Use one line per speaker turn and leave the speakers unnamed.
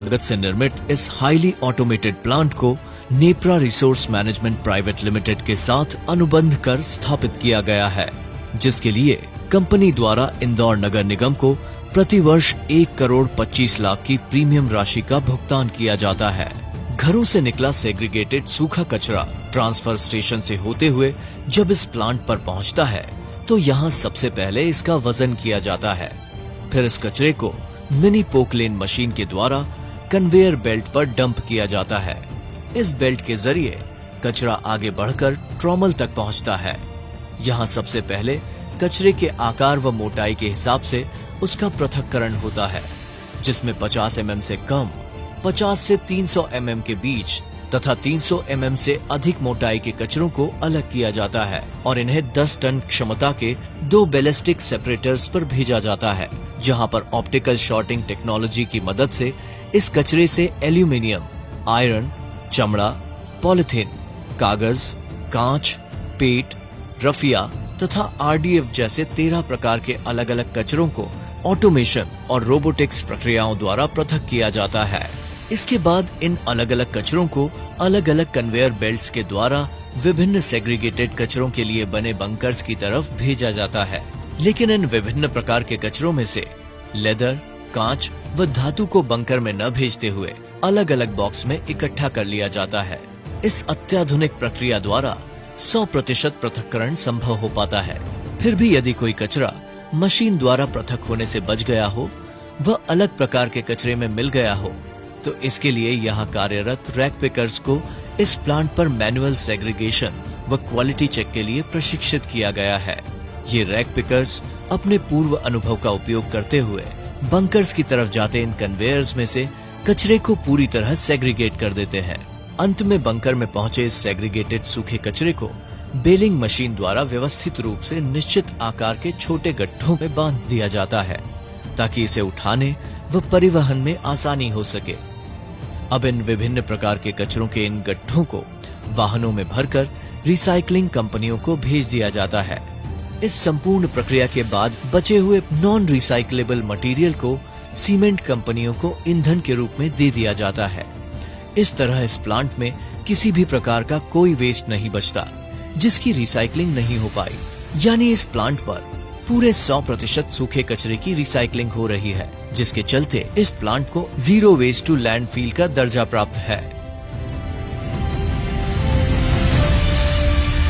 लागत से निर्मित इस हाईली ऑटोमेटेड प्लांट को NEPRA resource management private limited के साथ अनुबंध कर स्थापित किया गया है, जिसके लिए कंपनी द्वारा इंदौर नगर निगम को प्रति वर्ष 1,25,00,000 की प्रीमियम राशि का भुगतान किया जाता है। घरों से निकला सेग्रीगेटेड सूखा कचरा ट्रांसफर स्टेशन से होते हुए जब इस प्लांट पर पहुंचता है तो यहाँ सबसे पहले इसका वजन किया जाता है। फिर इस कचरे को मिनी पोकलेन मशीन के द्वारा कन्वेयर बेल्ट पर डंप किया जाता है। इस बेल्ट के जरिए कचरा आगे बढ़कर ट्रॉमल तक पहुंचता है। यहाँ सबसे पहले कचरे के आकार व मोटाई के हिसाब से उसका पृथक्करण होता है, जिसमें 50 mm से कम, 50 से 300 mm के बीच तथा 300 mm से अधिक मोटाई के कचरों को अलग किया जाता है और इन्हें 10 टन क्षमता के 2 बैलिस्टिक सेपरेटर्स पर भेजा जाता है, जहां पर ऑप्टिकल शॉर्टिंग टेक्नोलॉजी की मदद से इस कचरे से एल्यूमिनियम, आयरन, चमड़ा, पॉलिथीन, कागज, कांच, पेट, रफिया तथा RDF जैसे 13 प्रकार के अलग अलग कचरों को ऑटोमेशन और रोबोटिक्स प्रक्रियाओं द्वारा पृथक किया जाता है। इसके बाद इन अलग अलग कचरों को अलग अलग कन्वेयर बेल्ट्स के द्वारा विभिन्न सेग्रीगेटेड कचरों के लिए बने बंकर्स की तरफ भेजा जाता है। लेकिन इन विभिन्न प्रकार के कचरों में से लेदर, कांच व धातु को बंकर में न भेजते हुए अलग अलग बॉक्स में इकट्ठा कर लिया जाता है। इस अत्याधुनिक प्रक्रिया द्वारा 100% पृथक्करण संभव हो पाता है। फिर भी यदि कोई कचरा मशीन द्वारा पृथक होने से बच गया हो, वह अलग प्रकार के कचरे में मिल गया हो, तो इसके लिए यहाँ कार्यरत रैक पिकर्स को इस प्लांट पर मैनुअल सेग्रीगेशन व क्वालिटी चेक के लिए प्रशिक्षित किया गया है। ये रैक पिकर्स अपने पूर्व अनुभव का उपयोग करते हुए बंकर्स की तरफ जाते इन कन्वेयर्स में से कचरे को पूरी तरह सेग्रीगेट कर देते हैं। अंत में बंकर में पहुंचे इस सेग्रीगेटेड सूखे कचरे को बेलिंग मशीन द्वारा व्यवस्थित रूप से निश्चित आकार के छोटे गड्ढों में बांध दिया जाता है, ताकि इसे उठाने व परिवहन में आसानी हो सके। अब इन विभिन्न प्रकार के कचरों के इन गड्ढों को वाहनों में भरकर रिसाइकलिंग कंपनियों को भेज दिया जाता है। इस संपूर्ण प्रक्रिया के बाद बचे हुए नॉन रिसाइक्लेबल मटेरियल को सीमेंट कंपनियों को ईंधन के रूप में दे दिया जाता है। इस तरह इस प्लांट में किसी भी प्रकार का कोई वेस्ट नहीं बचता जिसकी रिसाइकलिंग नहीं हो पाई। यानी इस प्लांट पर पूरे 100% सूखे कचरे की रिसाइकलिंग हो रही है, जिसके चलते इस प्लांट को जीरो वेस्ट टू लैंडफिल का दर्जा प्राप्त है।